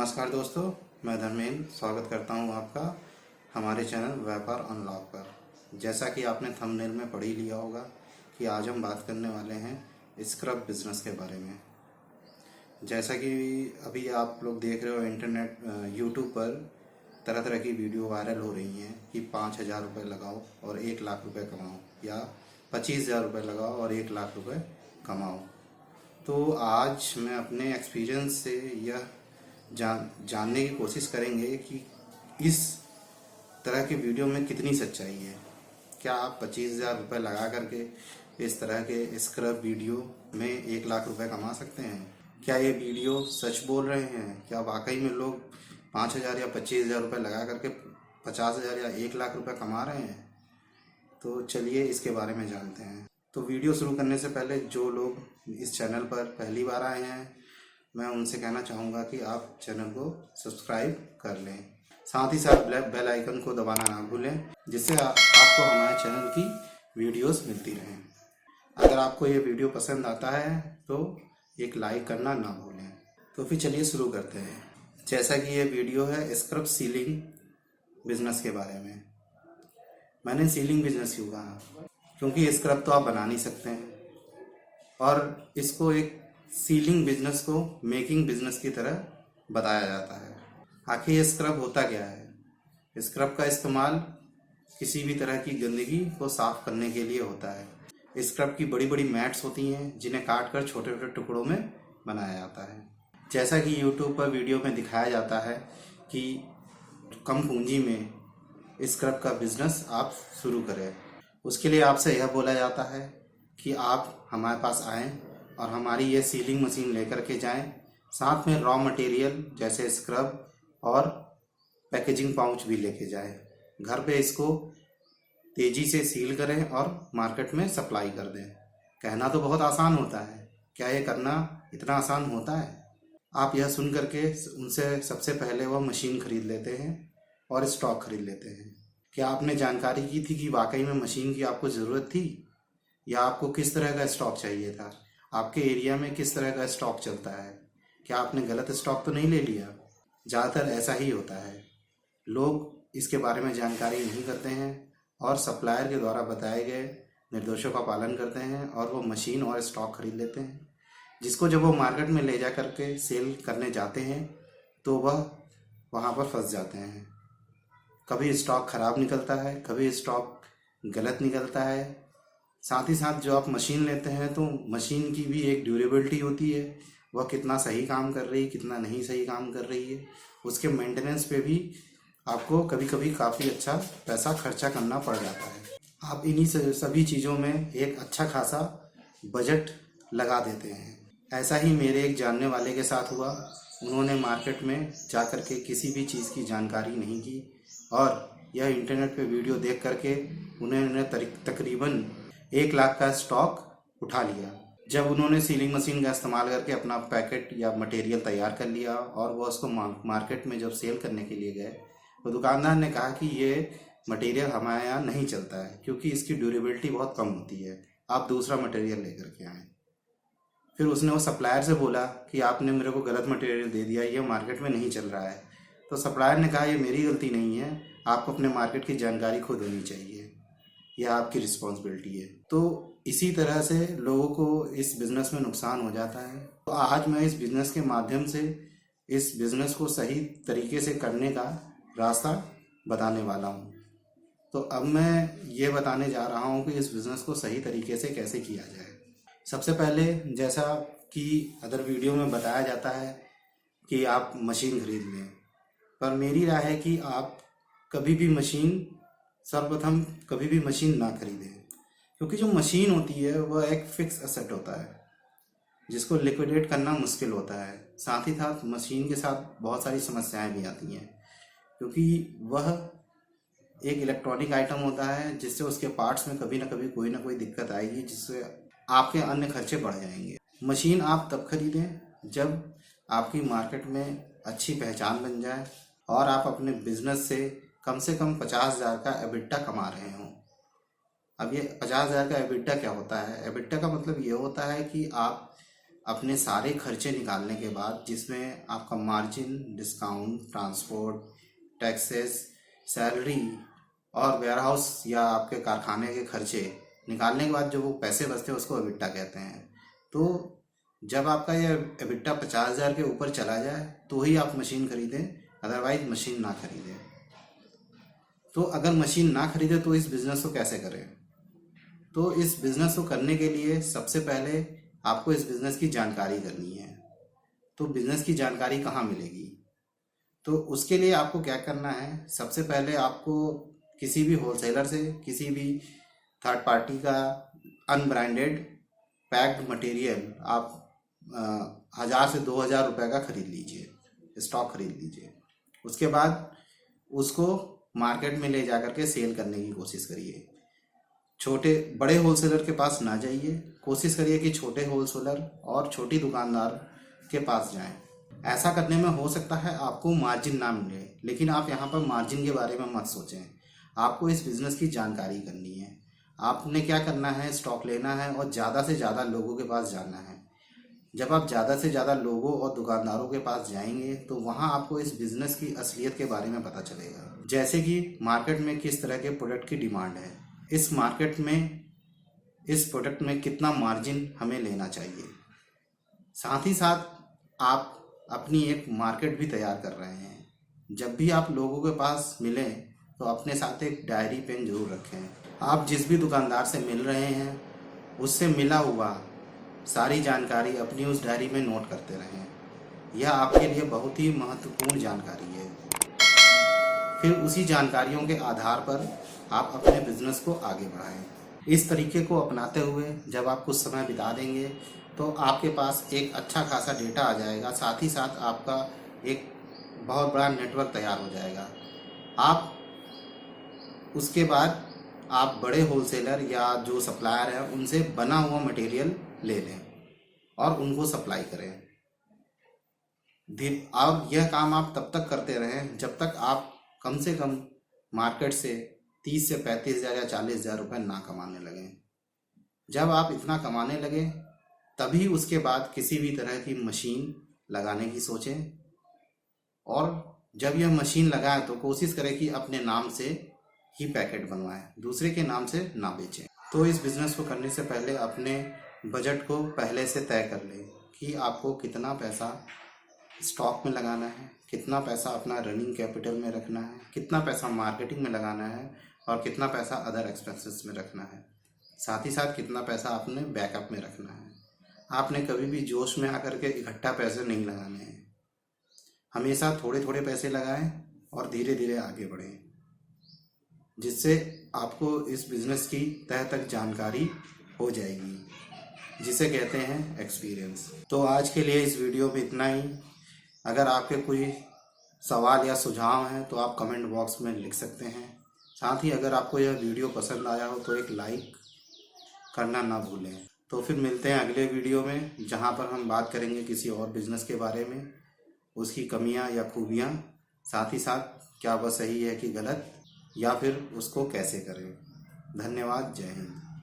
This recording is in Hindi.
नमस्कार दोस्तों, मैं धर्मेंद्र स्वागत करता हूं आपका हमारे चैनल व्यापार अनलॉक पर। जैसा कि आपने थंबनेल में पढ़ ही लिया होगा कि आज हम बात करने वाले हैं स्क्रब बिजनेस के बारे में। जैसा कि अभी आप लोग देख रहे हो इंटरनेट यूट्यूब पर तरह तरह की वीडियो वायरल हो रही हैं कि 5,000 रुपये लगाओ और 1 लाख रुपये कमाओ, या 25,000 रुपये लगाओ और 1 लाख रुपये कमाओ। तो आज मैं अपने एक्सपीरियंस से यह जानने की कोशिश करेंगे कि इस तरह के वीडियो में कितनी सच्चाई है। क्या आप 25,000 रुपये लगा करके इस तरह के स्क्रब वीडियो में 1 लाख रुपये कमा सकते हैं? क्या ये वीडियो सच बोल रहे हैं? क्या वाकई में लोग 5,000 या 25,000 रुपये लगा करके 50,000 या 1 लाख रुपये कमा रहे हैं? तो चलिए इसके बारे में जानते हैं। तो वीडियो शुरू करने से पहले जो लोग इस चैनल पर पहली बार आए हैं, मैं उनसे कहना चाहूँगा कि आप चैनल को सब्सक्राइब कर लें, साथ ही साथ बेल आइकन को दबाना ना भूलें, जिससे आपको हमारे चैनल की वीडियोस मिलती रहें। अगर आपको ये वीडियो पसंद आता है तो एक लाइक करना ना भूलें। तो फिर चलिए शुरू करते हैं। जैसा कि ये वीडियो है स्क्रब सीलिंग बिजनेस के बारे में। मैंने सीलिंग बिजनेस क्यों कहा? क्योंकि स्क्रब तो आप बना नहीं सकते हैं और इसको एक सीलिंग बिजनेस को मेकिंग बिजनेस की तरह बताया जाता है। आखिर ये स्क्रब होता क्या है? स्क्रब का इस्तेमाल किसी भी तरह की गंदगी को साफ करने के लिए होता है। स्क्रब की बड़ी बड़ी मैट्स होती हैं जिन्हें काट कर छोटे छोटे टुकड़ों में बनाया जाता है। जैसा कि यूट्यूब पर वीडियो में दिखाया जाता है कि कम पूंजी में स्क्रब का बिजनेस आप शुरू करें। उसके लिए आपसे यह बोला जाता है कि आप हमारे पास आएँ और हमारी ये सीलिंग मशीन लेकर के जाएं, साथ में रॉ मटेरियल जैसे स्क्रब और पैकेजिंग पाउच भी लेके जाएं। घर पे इसको तेजी से सील करें और मार्केट में सप्लाई कर दें। कहना तो बहुत आसान होता है, क्या ये करना इतना आसान होता है? आप यह सुन करके उनसे सबसे पहले वह मशीन खरीद लेते हैं और स्टॉक खरीद लेते हैं। क्या आपने जानकारी की थी कि वाकई में मशीन की आपको ज़रूरत थी, या आपको किस तरह का स्टॉक चाहिए था? आपके एरिया में किस तरह का स्टॉक चलता है? क्या आपने गलत स्टॉक तो नहीं ले लिया? ज़्यादातर ऐसा ही होता है। लोग इसके बारे में जानकारी नहीं करते हैं और सप्लायर के द्वारा बताए गए निर्देशों का पालन करते हैं और वो मशीन और स्टॉक खरीद लेते हैं, जिसको जब वो मार्केट में ले जा करके सेल करने जाते हैं तो वह वहाँ पर फंस जाते हैं। कभी स्टॉक ख़राब निकलता है, कभी स्टॉक गलत निकलता है। साथ ही साथ जो आप मशीन लेते हैं तो मशीन की भी एक ड्यूरेबिलिटी होती है, वह कितना सही काम कर रही है, कितना नहीं सही काम कर रही है। उसके मेंटेनेंस पे भी आपको कभी कभी काफ़ी अच्छा पैसा खर्चा करना पड़ जाता है। आप इन्हीं सभी चीज़ों में एक अच्छा खासा बजट लगा देते हैं। ऐसा ही मेरे एक जानने वाले के साथ हुआ। उन्होंने मार्केट में जा कर के किसी भी चीज़ की जानकारी नहीं की और यह इंटरनेट पे वीडियो देख करके उन्होंने तकरीबन 1 लाख का स्टॉक उठा लिया। जब उन्होंने सीलिंग मशीन का इस्तेमाल करके अपना पैकेट या मटेरियल तैयार कर लिया और वह उसको मार्केट में जब सेल करने के लिए गए, तो दुकानदार ने कहा कि ये मटेरियल हमारे यहाँ नहीं चलता है क्योंकि इसकी ड्यूरेबिलिटी बहुत कम होती है, आप दूसरा मटेरियल लेकर के आएँ। फिर उसने वो सप्लायर से बोला कि आपने मेरे को गलत मटेरियल दे दिया, ये मार्केट में नहीं चल रहा है। तो सप्लायर ने कहा ये मेरी गलती नहीं है, आपको अपने मार्केट की जानकारी खुद होनी चाहिए, यह आपकी रिस्पॉन्सिबिलिटी है। तो इसी तरह से लोगों को इस बिज़नेस में नुकसान हो जाता है। तो आज मैं इस बिज़नेस के माध्यम से इस बिज़नेस को सही तरीके से करने का रास्ता बताने वाला हूँ। तो अब मैं ये बताने जा रहा हूँ कि इस बिज़नेस को सही तरीके से कैसे किया जाए। सबसे पहले जैसा कि अदर वीडियो में बताया जाता है कि आप मशीन खरीद लें, पर मेरी राय है कि आप कभी भी सर्वप्रथम कभी भी मशीन ना खरीदें, क्योंकि जो मशीन होती है वह एक फिक्स एसेट होता है जिसको लिक्विडेट करना मुश्किल होता है। साथ ही साथ मशीन के साथ बहुत सारी समस्याएं भी आती हैं, क्योंकि वह एक इलेक्ट्रॉनिक आइटम होता है जिससे उसके पार्ट्स में कभी ना कभी कोई ना कोई दिक्कत आएगी, जिससे आपके अन्य खर्चे बढ़ जाएंगे। मशीन आप तब खरीदें जब आपकी मार्केट में अच्छी पहचान बन जाए और आप अपने बिजनेस से कम 50,000 का एबिटा कमा रहे हों। अब ये 50,000 का एबिटा क्या होता है? एबिटा का मतलब ये होता है कि आप अपने सारे खर्चे निकालने के बाद, जिसमें आपका margin, discount, transport, taxes, salary और वेयरहाउस या आपके कारखाने के खर्चे निकालने के बाद जो वो पैसे बचते हैं उसको एबिटा कहते हैं। तो जब आपका ये एबिटा 50,000 के ऊपर चला जाए तो ही आप मशीन खरीदें, अदरवाइज मशीन ना खरीदें। तो अगर मशीन ना खरीदे तो इस बिज़नेस को कैसे करें? तो इस बिज़नेस को करने के लिए सबसे पहले आपको इस बिज़नेस की जानकारी करनी है। तो बिज़नेस की जानकारी कहाँ मिलेगी? तो उसके लिए आपको क्या करना है, सबसे पहले आपको किसी भी होलसेलर से, किसी भी थर्ड पार्टी का अनब्रांडेड पैक्ड मटेरियल आप 1,000 से 2,000 रुपये का खरीद लीजिए, स्टॉक खरीद लीजिए। उसके बाद उसको मार्केट में ले जा करके सेल करने की कोशिश करिए। छोटे बड़े होलसेलर के पास ना जाइए, कोशिश करिए कि छोटे होलसेलर और छोटी दुकानदार के पास जाएं। ऐसा करने में हो सकता है आपको मार्जिन ना मिले, लेकिन आप यहाँ पर मार्जिन के बारे में मत सोचें। आपको इस बिज़नेस की जानकारी करनी है। आपने क्या करना है, स्टॉक लेना है और ज़्यादा से ज़्यादा लोगों के पास जाना है। जब आप ज़्यादा से ज़्यादा लोगों और दुकानदारों के पास जाएंगे तो वहाँ आपको इस बिज़नेस की असलियत के बारे में पता चलेगा। जैसे कि मार्केट में किस तरह के प्रोडक्ट की डिमांड है, इस मार्केट में इस प्रोडक्ट में कितना मार्जिन हमें लेना चाहिए। साथ ही साथ आप अपनी एक मार्केट भी तैयार कर रहे हैं। जब भी आप लोगों के पास मिलें तो अपने साथ एक डायरी पेन जरूर रखें। आप जिस भी दुकानदार से मिल रहे हैं उससे मिला हुआ सारी जानकारी अपनी उस डायरी में नोट करते रहें। यह आपके लिए बहुत ही महत्वपूर्ण जानकारी है। फिर उसी जानकारियों के आधार पर आप अपने बिजनेस को आगे बढ़ाएं। इस तरीके को अपनाते हुए जब आप कुछ समय बिता देंगे तो आपके पास एक अच्छा खासा डेटा आ जाएगा। साथ ही साथ आपका एक बहुत बड़ा नेटवर्क तैयार हो जाएगा। आप उसके बाद आप बड़े होलसेलर या जो सप्लायर हैं उनसे बना हुआ मटेरियल ले लें और उनको सप्लाई करें। और यह काम आप तब तक करते रहें जब तक आप कम से कम मार्केट से 30 से 35,000 या 40,000 रुपये ना कमाने लगें। जब आप इतना कमाने लगें तभी उसके बाद किसी भी तरह की मशीन लगाने की सोचें, और जब यह मशीन लगाएं तो कोशिश करें कि अपने नाम से ही पैकेट बनवाएं, दूसरे के नाम से ना बेचें। तो इस बिज़नेस को करने से पहले अपने बजट को पहले से तय कर लें कि आपको कितना पैसा स्टॉक में लगाना है, कितना पैसा अपना रनिंग कैपिटल में रखना है, कितना पैसा मार्केटिंग में लगाना है और कितना पैसा अदर एक्सपेंसेस में रखना है। साथ ही साथ कितना पैसा आपने बैकअप में रखना है। आपने कभी भी जोश में आकर के इकट्ठा पैसे नहीं लगाने हैं। हमेशा थोड़े थोड़े पैसे लगाएं और धीरे धीरे आगे बढ़ें, जिससे आपको इस बिज़नेस की तह तक जानकारी हो जाएगी, जिसे कहते हैं एक्सपीरियंस। तो आज के लिए इस वीडियो में इतना ही। अगर आपके कोई सवाल या सुझाव हैं तो आप कमेंट बॉक्स में लिख सकते हैं। साथ ही अगर आपको यह वीडियो पसंद आया हो तो एक लाइक करना ना भूलें। तो फिर मिलते हैं अगले वीडियो में, जहां पर हम बात करेंगे किसी और बिज़नेस के बारे में, उसकी कमियां या खूबियां, साथ ही साथ क्या वह सही है कि गलत, या फिर उसको कैसे करें। धन्यवाद। जय हिंद।